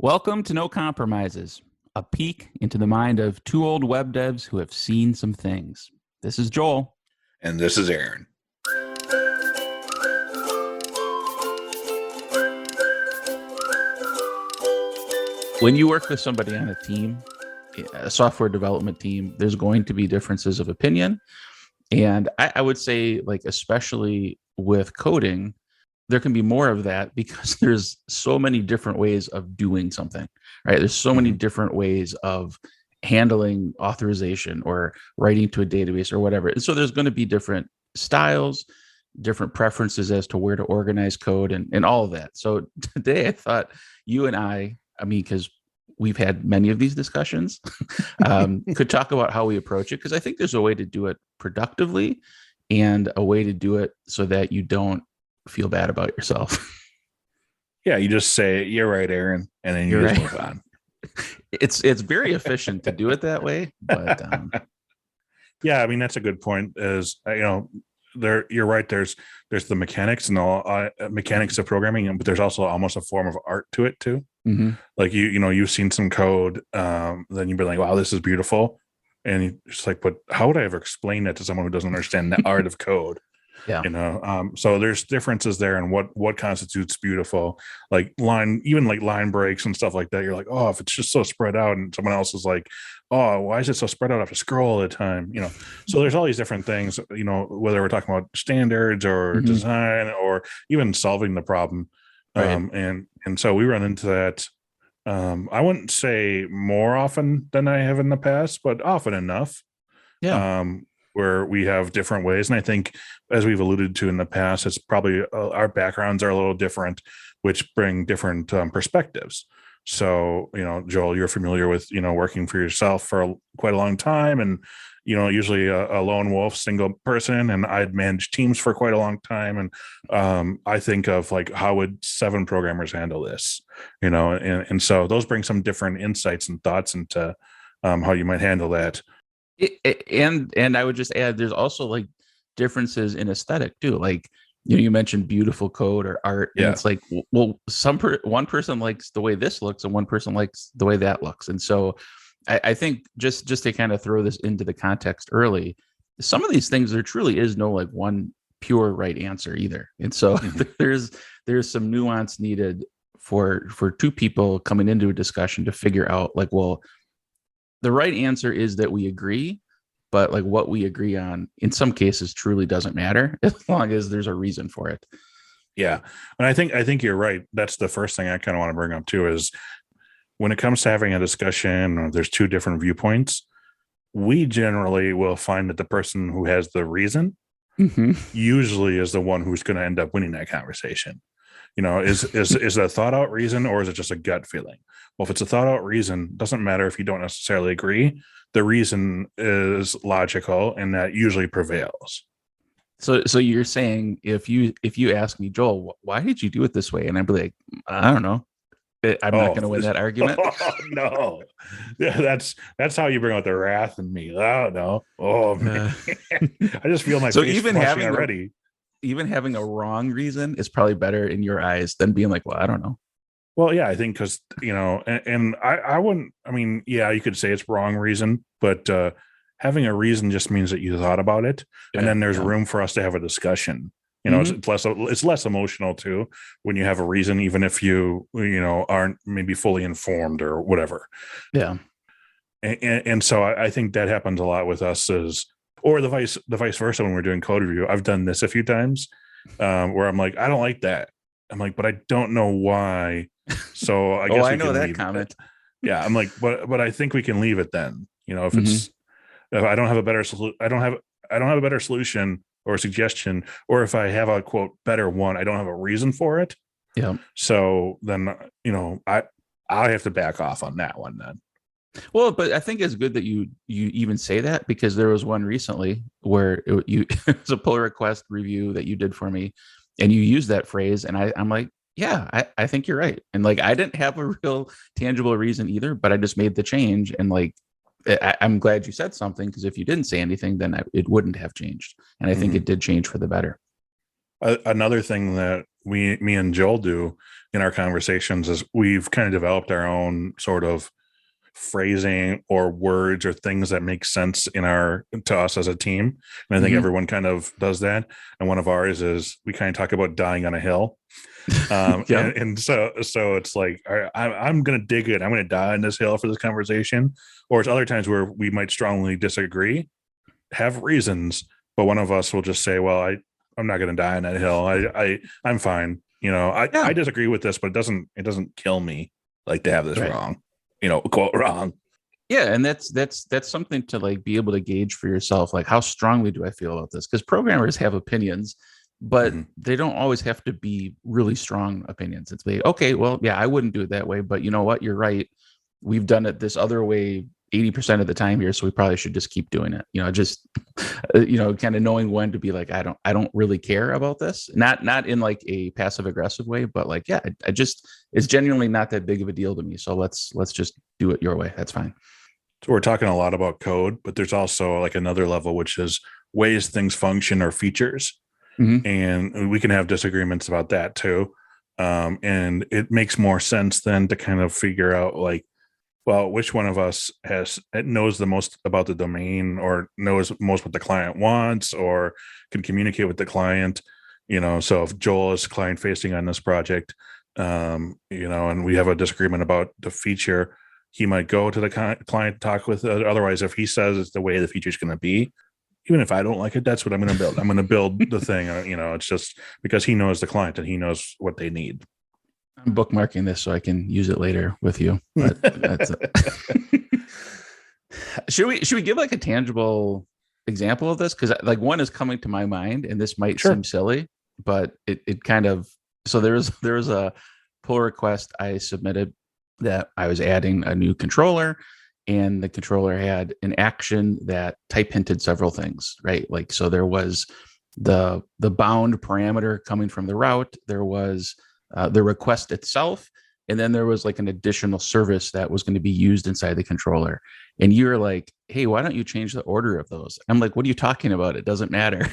Welcome to No Compromises, a peek into the mind of two old web devs who have seen some things. This is Joel. And this is Aaron. When you work with somebody on a team, a software development team, there's going to be differences of opinion. And I would say, like, especially with coding, there can be more of that because there's so many different ways of doing something, right? There's so many different ways of handling authorization or writing to a database or whatever. And so there's going to be different styles, different preferences as to where to organize code and all of that. So today I thought you and I mean, because we've had many of these discussions, could talk about how we approach it. Because I think there's a way to do it productively and a way to do it so that you don't feel bad about yourself. Yeah, you just say, "You're right, Aaron," and then you just move on. It's very efficient to do it that way. But yeah, I mean, that's a good point. You're right. There's the mechanics and all mechanics of programming, but there's also almost a form of art to it too. Mm-hmm. Like you've seen some code, then you've been like, "Wow, this is beautiful," and you're just like, "But how would I ever explain that to someone who doesn't understand the art of code?" Yeah. So there's differences there in what constitutes beautiful, like line breaks and stuff like that. You're like, oh, if it's just so spread out, and someone else is like, oh, why is it so spread out? I have to scroll all the time, So there's all these different things, whether we're talking about standards or design or even solving the problem. Right. And so we run into that. I wouldn't say more often than I have in the past, but often enough. Yeah. Where we have different ways. And I think, as we've alluded to in the past, it's probably our backgrounds are a little different, which bring different perspectives. So, Joel, you're familiar with, working for yourself for quite a long time and, usually a lone wolf, single person. And I'd managed teams for quite a long time. And I think of like, how would 7 programmers handle this? And so those bring some different insights and thoughts into how you might handle that. And I would just add, there's also like differences in aesthetic too. Like, you mentioned beautiful code or art, and it's like, well, one person likes the way this looks, and one person likes the way that looks. And so, I think just to kind of throw this into the context early, some of these things there truly is no like one pure right answer either. And so there's some nuance needed for two people coming into a discussion to figure out like, well, the right answer is that we agree, but like what we agree on in some cases truly doesn't matter as long as there's a reason for it. Yeah. And I think you're right. That's the first thing I kind of want to bring up too, is when it comes to having a discussion or there's two different viewpoints, we generally will find that the person who has the reason usually is the one who's going to end up winning that conversation. Is it a thought out reason or is it just a gut feeling? Well, if it's a thought out reason, doesn't matter if you don't necessarily agree. The reason is logical and that usually prevails. So you're saying if you ask me, Joel, why did you do it this way? And I'd be like, I don't know. I'm not going to win that argument. No. Yeah, that's how you bring out the wrath in me. Oh no. Oh man. I just feel my face even flushing already. Even having a wrong reason is probably better in your eyes than being like, well, I don't know. Well, yeah, I think because, and I wouldn't, I mean, yeah, you could say it's wrong reason, but having a reason just means that you thought about it. And then there's room for us to have a discussion. It's less emotional too when you have a reason, even if you aren't maybe fully informed or whatever. Yeah. And so I think that happens a lot with us or the vice versa when we're doing code review. I've done this a few times where I'm like, I don't like that. I'm like, but I don't know why. So I guess I know that comment. Yeah, I'm like, but I think we can leave it then. If it's if I don't have a better I don't have a better solution or suggestion, or if I have a quote better one, I don't have a reason for it. Yeah. So then I have to back off on that one then. Well, but I think it's good that you even say that, because there was one recently where it was a pull request review that you did for me, and you used that phrase, and I'm like, yeah, I think you're right. And like, I didn't have a real tangible reason either, but I just made the change. And like, I'm glad you said something, because if you didn't say anything, then it wouldn't have changed. And I think it did change for the better. Another thing that me and Joel do in our conversations is we've kind of developed our own sort of phrasing or words or things that make sense to us as a team. And I think Mhm. everyone kind of does that. And one of ours is we kind of talk about dying on a hill. Yep. And so it's like I'm going to dig it. I'm going to die on this hill for this conversation. Or it's other times where we might strongly disagree, have reasons, but one of us will just say, "Well, I'm not going to die on that hill. I'm fine. I Yeah. disagree with this, but it doesn't kill me like to have this Right. wrong. Quote wrong." Yeah, and that's something to like be able to gauge for yourself, like how strongly do I feel about this? Because programmers have opinions, but Mm-hmm. they don't always have to be really strong opinions. It's like, okay, well, yeah, I wouldn't do it that way, but you know what? You're right. We've done it this other way 80% of the time here, so we probably should just keep doing it. Just kind of knowing when to be like, I don't really care about this. Not in like a passive aggressive way, but like, yeah, I just it's genuinely not that big of a deal to me. So let's just do it your way. That's fine. So we're talking a lot about code, but there's also like another level, which is ways things function or features. Mm-hmm. And we can have disagreements about that too. And it makes more sense then to kind of figure out like, well, which one of us knows the most about the domain or knows most what the client wants or can communicate with the client. So if Joel is client facing on this project, and we have a disagreement about the feature, he might go to the client, talk with otherwise if he says it's the way the feature is going to be, even if I don't like it, that's what I'm going to build. I'm going to build the thing. It's just because he knows the client and he knows what they need. I'm bookmarking this so I can use it later with you. But that's it. Should we give like a tangible example of this? Because like one is coming to my mind, and this might Sure. seem silly, but it kind of so there was a pull request I submitted that I was adding a new controller, and the controller had an action that type hinted several things, right? Like so there was the bound parameter coming from the route, there was the request itself, and then there was like an additional service that was going to be used inside the controller. And you're like, hey, why don't you change the order of those? I'm like, what are you talking about? It doesn't matter.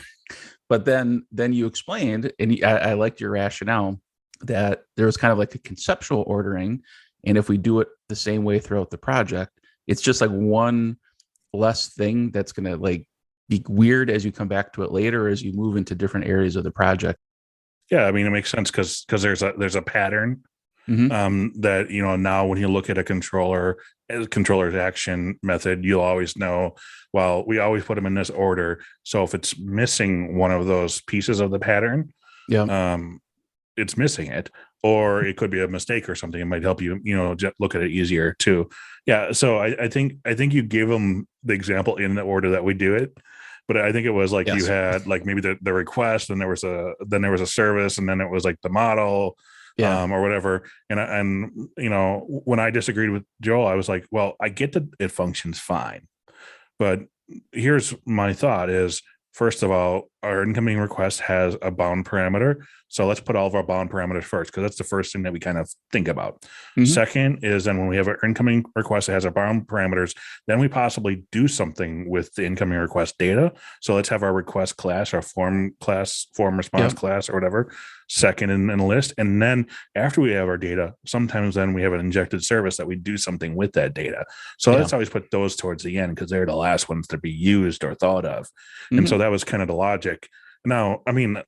But then you explained, and I liked your rationale that there was kind of like a conceptual ordering, and if we do it the same way throughout the project, it's just like one less thing that's going to like be weird as you come back to it later as you move into different areas of the project. Yeah, I mean it makes sense because there's a pattern Mm-hmm. that now when you look at a controller's action method, you'll always know. Well, we always put them in this order, so if it's missing one of those pieces of the pattern, Yeah. um, it's missing it, or it could be a mistake or something. It might help you, look at it easier too. Yeah. So I think you gave them the example in the order that we do it, but I think it was like you Yes. had like maybe the request, and there was a service, and then it was like the model, Yeah. or whatever. And when I disagreed with Joel, I was like, well, I get that it functions fine, but here's my thought is, first of all, our incoming request has a bound parameter. So let's put all of our bound parameters first, because that's the first thing that we kind of think about. Mm-hmm. Second is then when we have our incoming request that has our bound parameters, then we possibly do something with the incoming request data. So let's have our request class, our form class, form response Yep. class, or whatever, second in the list. And then after we have our data, sometimes then we have an injected service that we do something with that data. So Yeah. let's always put those towards the end because they're the last ones to be used or thought of. And so Mm-hmm. that was kind of the logic. Now, I mean,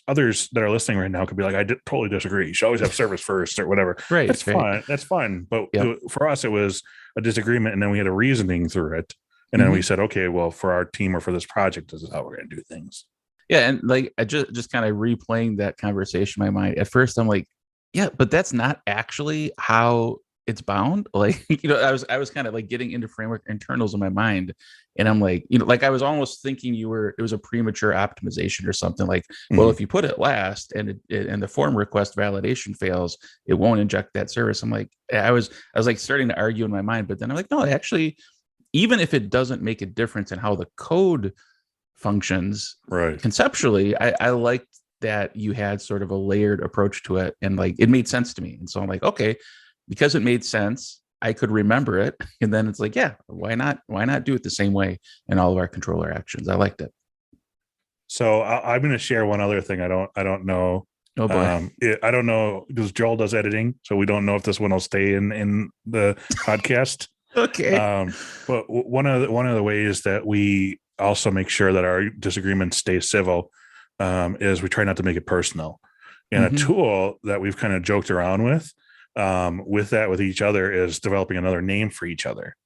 others that are listening right now could be like, totally disagree. You should always have service first or whatever. Right. That's Right. fine. That's fine. But Yep. for us, it was a disagreement. And then we had a reasoning through it. And then we Mm-hmm. said, okay, well, for our team or for this project, this is how we're going to do things. Yeah, and like I just kind of replaying that conversation in my mind. At first, I'm like, yeah, but that's not actually how it's bound. Like, I was kind of like getting into framework internals in my mind, and I'm like, like I was almost thinking it was a premature optimization or something. Like, well, Mhm. if you put it last and the form request validation fails, it won't inject that service. I'm like, I was like starting to argue in my mind, but then I'm like, no, actually, even if it doesn't make a difference in how the code functions Right. conceptually, I liked that you had sort of a layered approach to it, and like it made sense to me. And so I'm like, okay, because it made sense, I could remember it. And then it's like, yeah, why not do it the same way in all of our controller actions? I liked it. So I'm going to share one other thing. I don't know Oh boy. I don't know because Joel does editing, so we don't know if this one will stay in the podcast. Okay. But one of the ways that we also make sure that our disagreements stay civil is we try not to make it personal. And a tool that we've kind of joked around with each other is developing another name for each other.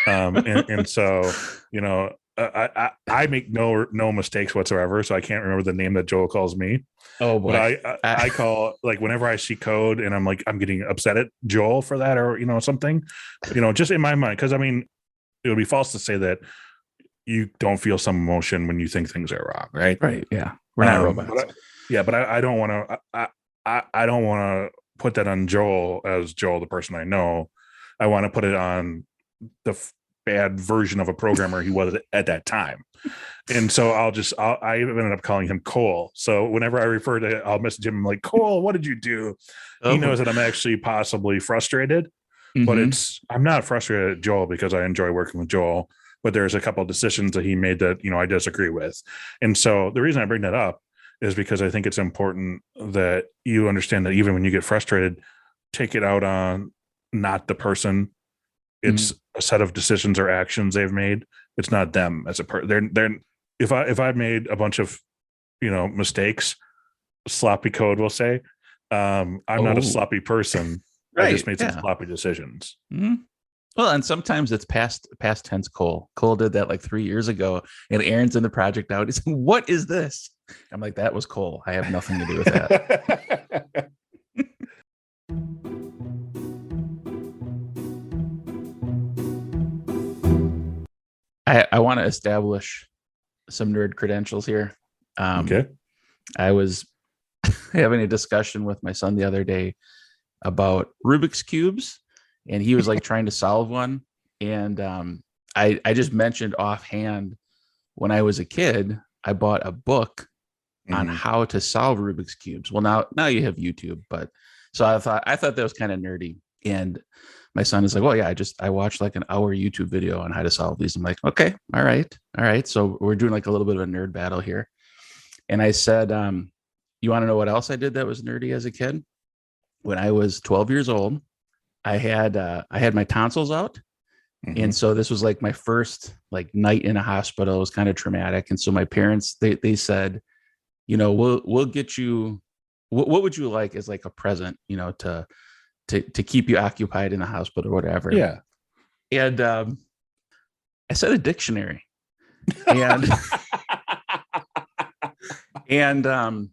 And so, you know, I make no mistakes whatsoever, so I can't remember the name that Joel calls me. Oh boy. But I call, like, whenever I see code and I'm like, I'm getting upset at Joel for that, or, you know, something, you know, just in my mind. Cause I mean, it would be false to say that you don't feel some emotion when you think things are wrong. Right. Right. Yeah. We're not robots. But I don't want to, I don't want to put that on Joel as Joel, the person I know. I want to put it on the bad version of a programmer he was at that time. And so I ended up calling him Cole. So whenever I refer to it, I'll message him like, Cole, what did you do? He knows that I'm actually possibly frustrated, but I'm not frustrated at Joel because I enjoy working with Joel, but there's a couple of decisions that he made that, you know, I disagree with. And so the reason I bring that up is because I think it's important that you understand that even when you get frustrated, take it out on not the person. It's a set of decisions or actions they've made. It's not them as a person. They're if I've made a bunch of, you know, mistakes, sloppy code, we'll say, I'm not a sloppy person. Right. I just made some sloppy decisions. Well, and sometimes it's past tense. Cole did that like 3 years ago, and Aaron's in the project now. He's like, "What is this?" I'm like, "That was Cole. I have nothing to do with that." I want to establish some nerd credentials here. Okay. I was having a discussion with my son the other day about Rubik's cubes, and he was like trying to solve one. And I just mentioned offhand, when I was a kid, I bought a book on how to solve Rubik's cubes. Well, now you have YouTube, but so I thought that was kind of nerdy. And my son is like, well, yeah, I watched like an hour YouTube video on how to solve these. I'm like, okay, all right. So we're doing like a little bit of a nerd battle here. And I said, you want to know what else I did that was nerdy as a kid? When I was 12 years old, I had my tonsils out. And so this was like my first like night in a hospital. It was kind of traumatic. And so my parents, they said, you know, we'll get you, what would you like as like a present, you know, to keep you occupied in the hospital or whatever. Yeah. And I said a dictionary. And and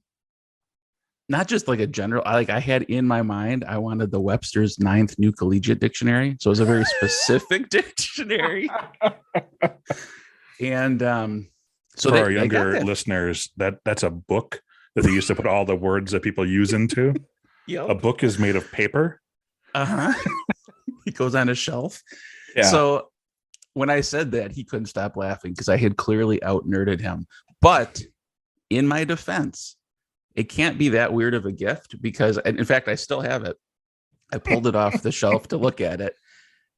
not just like a general, I had in my mind, I wanted the Webster's 9th New Collegiate Dictionary. So it was a very specific dictionary. And so for our younger listeners, that's a book that they used to put all the words that people use into. Yep. A book is made of paper. It goes on a shelf. Yeah. So when I said that, he couldn't stop laughing because I had clearly out nerded him. But in my defense, it can't be that weird of a gift because, in fact, I still have it. I pulled it off the shelf to look at it.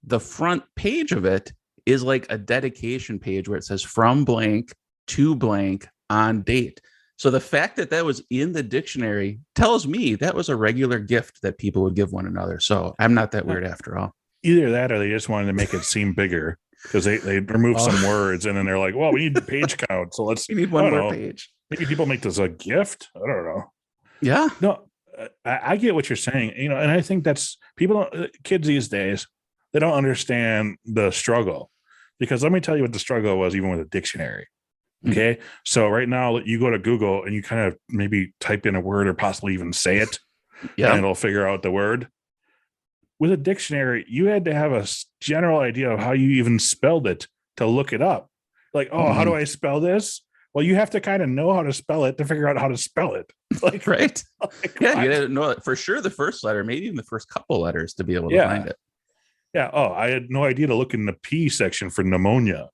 The front page of it is like a dedication page where it says from blank to blank on date. So the fact that was in the dictionary tells me that was a regular gift that people would give one another. So I'm not that weird after all. Either that or they just wanted to make it seem bigger because they removed some words and then they're like, well, we need the page count. So we need one more page. Maybe people make this a gift. I don't know. Yeah. No, I get what you're saying. You know, and I think that's kids these days, they don't understand the struggle because let me tell you what the struggle was even with a dictionary. Okay. So right now you go to Google and you kind of maybe type in a word or possibly even say it and it'll figure out the word. With a dictionary, you had to have a general idea of how you even spelled it to look it up. Like, how do I spell this? Well, you have to kind of know how to spell it to figure out how to spell it. Like, right. Yeah. You didn't know it for sure. The first letter, maybe even the first couple letters to be able to find it. Yeah. Oh, I had no idea to look in the P section for pneumonia.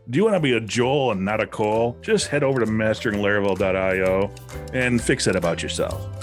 Do you want to be a Joel and not a Cole? Just head over to masteringlaravel.io and fix it about yourself.